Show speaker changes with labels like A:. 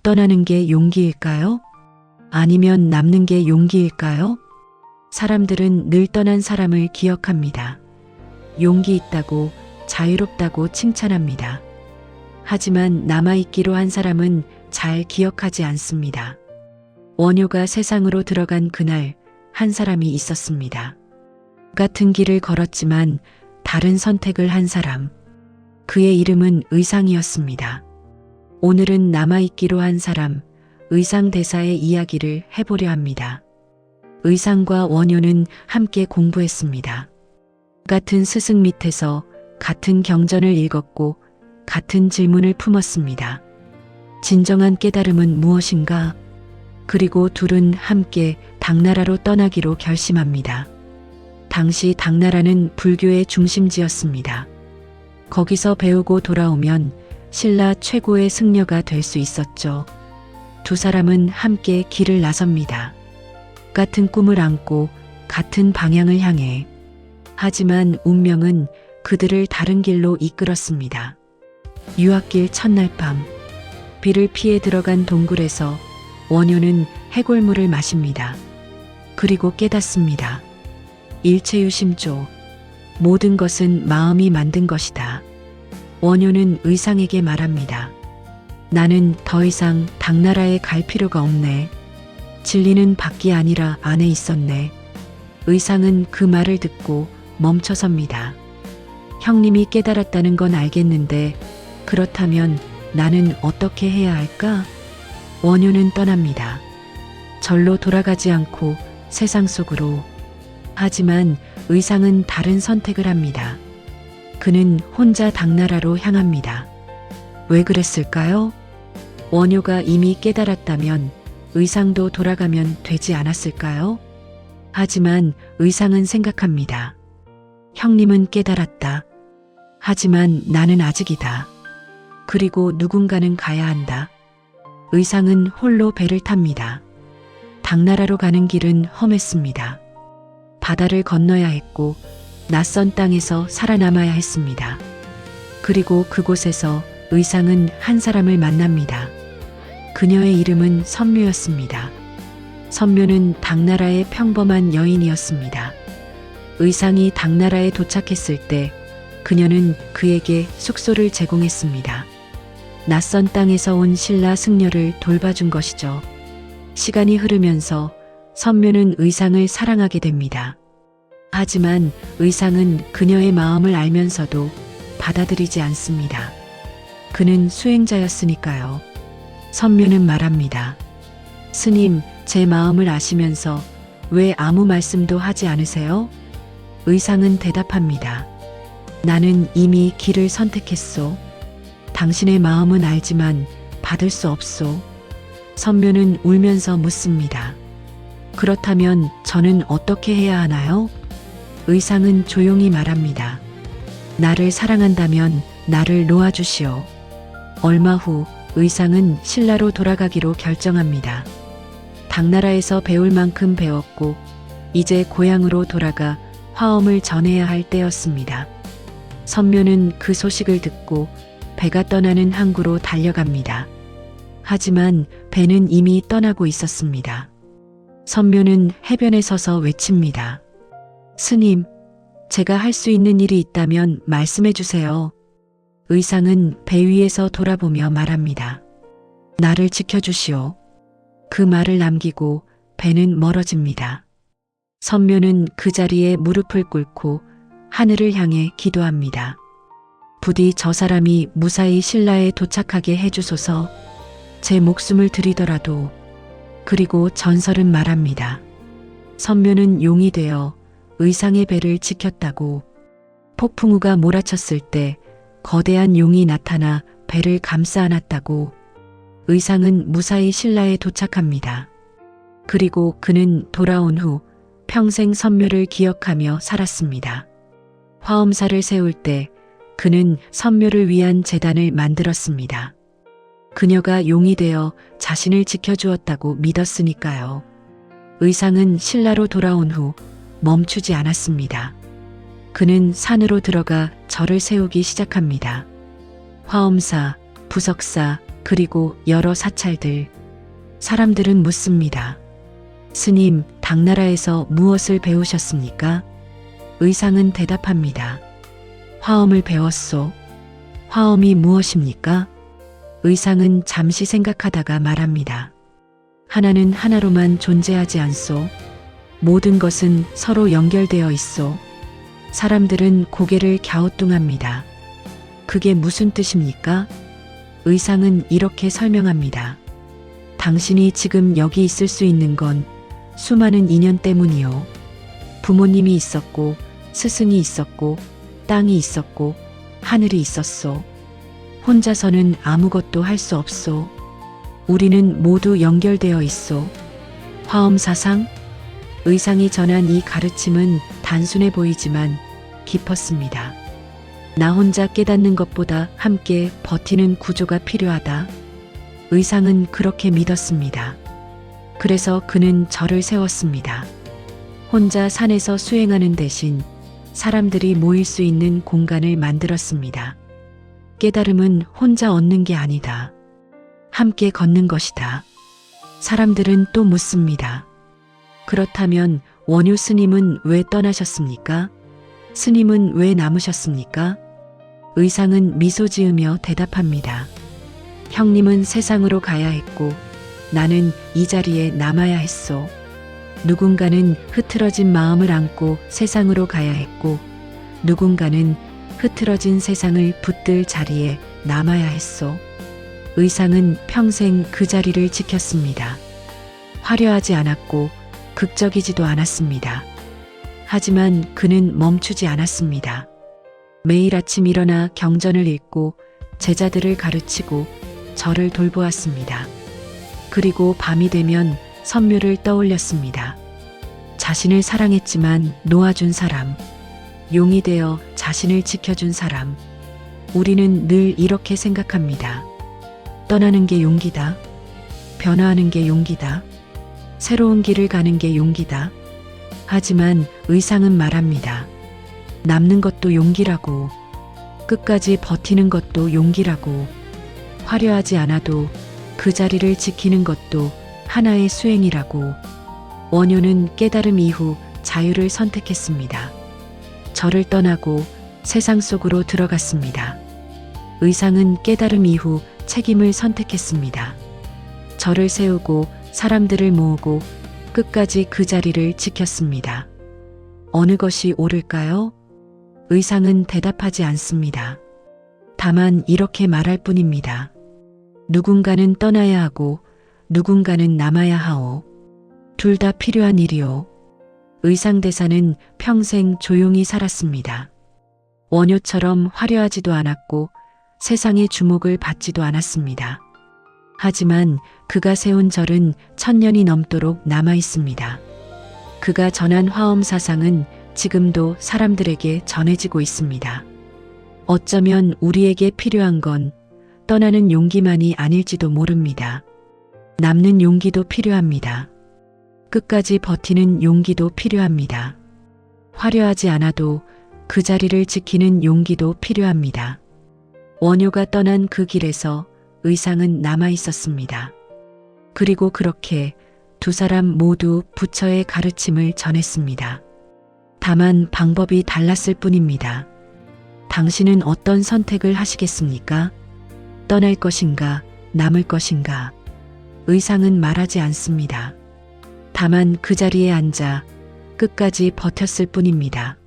A: 떠나는 게 용기일까요? 아니면 남는 게 용기일까요? 사람들은 늘 떠난 사람을 기억합니다. 용기 있다고, 자유롭다고 칭찬합니다. 하지만 남아있기로 한 사람은 잘 기억하지 않습니다. 원효가 세상으로 들어간 그날 한 사람이 있었습니다. 같은 길을 걸었지만 다른 선택을 한 사람. 그의 이름은 의상이었습니다. 오늘은 남아있기로 한 사람, 의상 대사의 이야기를 해보려 합니다. 의상과 원효는 함께 공부했습니다. 같은 스승 밑에서 같은 경전을 읽었고 같은 질문을 품었습니다. 진정한 깨달음은 무엇인가? 그리고 둘은 함께 당나라로 떠나기로 결심합니다. 당시 당나라는 불교의 중심지였습니다. 거기서 배우고 돌아오면 신라 최고의 승려가 될 수 있었죠. 두 사람은 함께 길을 나섭니다. 같은 꿈을 안고 같은 방향을 향해. 하지만 운명은 그들을 다른 길로 이끌었습니다. 유학길 첫날 밤, 비를 피해 들어간 동굴에서 원효는 해골물을 마십니다. 그리고 깨닫습니다. 일체유심조, 모든 것은 마음이 만든 것이다. 원효는 의상에게 말합니다. 나는 더 이상 당나라에 갈 필요가 없네. 진리는 밖이 아니라 안에 있었네. 의상은 그 말을 듣고 멈춰섭니다. 형님이 깨달았다는 건 알겠는데 그렇다면 나는 어떻게 해야 할까? 원효는 떠납니다. 절로 돌아가지 않고 세상 속으로. 하지만 의상은 다른 선택을 합니다. 그는 혼자 당나라로 향합니다. 왜 그랬을까요? 원효가 이미 깨달았다면 의상도 돌아가면 되지 않았을까요? 하지만 의상은 생각합니다. 형님은 깨달았다. 하지만 나는 아직이다. 그리고 누군가는 가야 한다. 의상은 홀로 배를 탑니다. 당나라로 가는 길은 험했습니다. 바다를 건너야 했고 낯선 땅에서 살아남아야 했습니다. 그리고 그곳에서 의상은 한 사람을 만납니다. 그녀의 이름은 선묘였습니다. 선묘는 당나라의 평범한 여인이었습니다. 의상이 당나라에 도착했을 때 그녀는 그에게 숙소를 제공했습니다. 낯선 땅에서 온 신라 승려를 돌봐준 것이죠. 시간이 흐르면서 선묘는 의상을 사랑하게 됩니다. 하지만 의상은 그녀의 마음을 알면서도 받아들이지 않습니다. 그는 수행자였으니까요. 선묘는 말합니다. 스님, 제 마음을 아시면서 왜 아무 말씀도 하지 않으세요? 의상은 대답합니다. 나는 이미 길을 선택했소. 당신의 마음은 알지만 받을 수 없소. 선묘는 울면서 묻습니다. 그렇다면 저는 어떻게 해야 하나요? 의상은 조용히 말합니다. 나를 사랑한다면 나를 놓아주시오. 얼마 후 의상은 신라로 돌아가기로 결정합니다. 당나라에서 배울 만큼 배웠고 이제 고향으로 돌아가 화엄을 전해야 할 때였습니다. 선묘는 그 소식을 듣고 배가 떠나는 항구로 달려갑니다. 하지만 배는 이미 떠나고 있었습니다. 선묘는 해변에 서서 외칩니다. 스님, 제가 할 수 있는 일이 있다면 말씀해 주세요. 의상은 배 위에서 돌아보며 말합니다. 나를 지켜주시오. 그 말을 남기고 배는 멀어집니다. 선묘는 그 자리에 무릎을 꿇고 하늘을 향해 기도합니다. 부디 저 사람이 무사히 신라에 도착하게 해주소서. 제 목숨을 드리더라도. 그리고 전설은 말합니다. 선묘는 용이 되어 의상의 배를 지켰다고. 폭풍우가 몰아쳤을 때 거대한 용이 나타나 배를 감싸 안았다고. 의상은 무사히 신라에 도착합니다. 그리고 그는 돌아온 후 평생 선묘를 기억하며 살았습니다. 화엄사를 세울 때 그는 선묘를 위한 제단을 만들었습니다. 그녀가 용이 되어 자신을 지켜주었다고 믿었으니까요. 의상은 신라로 돌아온 후 멈추지 않았습니다. 그는 산으로 들어가 절을 세우기 시작합니다. 화엄사, 부석사, 그리고 여러 사찰들. 사람들은 묻습니다. 스님, 당나라에서 무엇을 배우셨습니까? 의상은 대답합니다. 화엄을 배웠소. 화엄이 무엇입니까? 의상은 잠시 생각하다가 말합니다. 하나는 하나로만 존재하지 않소. 모든 것은 서로 연결되어 있소. 사람들은 고개를 갸우뚱합니다. 그게 무슨 뜻입니까? 의상은 이렇게 설명합니다. 당신이 지금 여기 있을 수 있는 건 수많은 인연 때문이요. 부모님이 있었고, 스승이 있었고, 땅이 있었고, 하늘이 있었소. 혼자서는 아무것도 할 수 없소. 우리는 모두 연결되어 있소. 화엄사상? 의상이 전한 이 가르침은 단순해 보이지만 깊었습니다. 나 혼자 깨닫는 것보다 함께 버티는 구조가 필요하다. 의상은 그렇게 믿었습니다. 그래서 그는 절을 세웠습니다. 혼자 산에서 수행하는 대신 사람들이 모일 수 있는 공간을 만들었습니다. 깨달음은 혼자 얻는 게 아니다. 함께 걷는 것이다. 사람들은 또 묻습니다. 그렇다면 원효 스님은 왜 떠나셨습니까? 스님은 왜 남으셨습니까? 의상은 미소 지으며 대답합니다. 형님은 세상으로 가야 했고 나는 이 자리에 남아야 했소. 누군가는 흐트러진 마음을 안고 세상으로 가야 했고 누군가는 흐트러진 세상을 붙들 자리에 남아야 했소. 의상은 평생 그 자리를 지켰습니다. 화려하지 않았고 극적이지도 않았습니다. 하지만 그는 멈추지 않았습니다. 매일 아침 일어나 경전을 읽고 제자들을 가르치고 절을 돌보았습니다. 그리고 밤이 되면 선묘를 떠올렸습니다. 자신을 사랑했지만 놓아준 사람, 용이 되어 자신을 지켜준 사람. 우리는 늘 이렇게 생각합니다. 떠나는 게 용기다. 변화하는 게 용기다. 새로운 길을 가는 게 용기다. 하지만 의상은 말합니다. 남는 것도 용기라고. 끝까지 버티는 것도 용기라고. 화려하지 않아도 그 자리를 지키는 것도 하나의 수행이라고. 원효는 깨달음 이후 자유를 선택했습니다. 절을 떠나고 세상 속으로 들어갔습니다. 의상은 깨달음 이후 책임을 선택했습니다. 절을 세우고 사람들을 모으고 끝까지 그 자리를 지켰습니다. 어느 것이 옳을까요? 의상은 대답하지 않습니다. 다만 이렇게 말할 뿐입니다. 누군가는 떠나야 하고 누군가는 남아야 하오. 둘 다 필요한 일이오. 의상대사는 평생 조용히 살았습니다. 원효처럼 화려하지도 않았고 세상의 주목을 받지도 않았습니다. 하지만 그가 세운 절은 1000년이 넘도록 남아 있습니다. 그가 전한 화엄 사상은 지금도 사람들에게 전해지고 있습니다. 어쩌면 우리에게 필요한 건 떠나는 용기만이 아닐지도 모릅니다. 남는 용기도 필요합니다. 끝까지 버티는 용기도 필요합니다. 화려하지 않아도 그 자리를 지키는 용기도 필요합니다. 원효가 떠난 그 길에서 의상은 남아 있었습니다. 그리고 그렇게 두 사람 모두 부처의 가르침을 전했습니다. 다만 방법이 달랐을 뿐입니다. 당신은 어떤 선택을 하시겠습니까? 떠날 것인가, 남을 것인가? 의상은 말하지 않습니다. 다만 그 자리에 앉아 끝까지 버텼을 뿐입니다.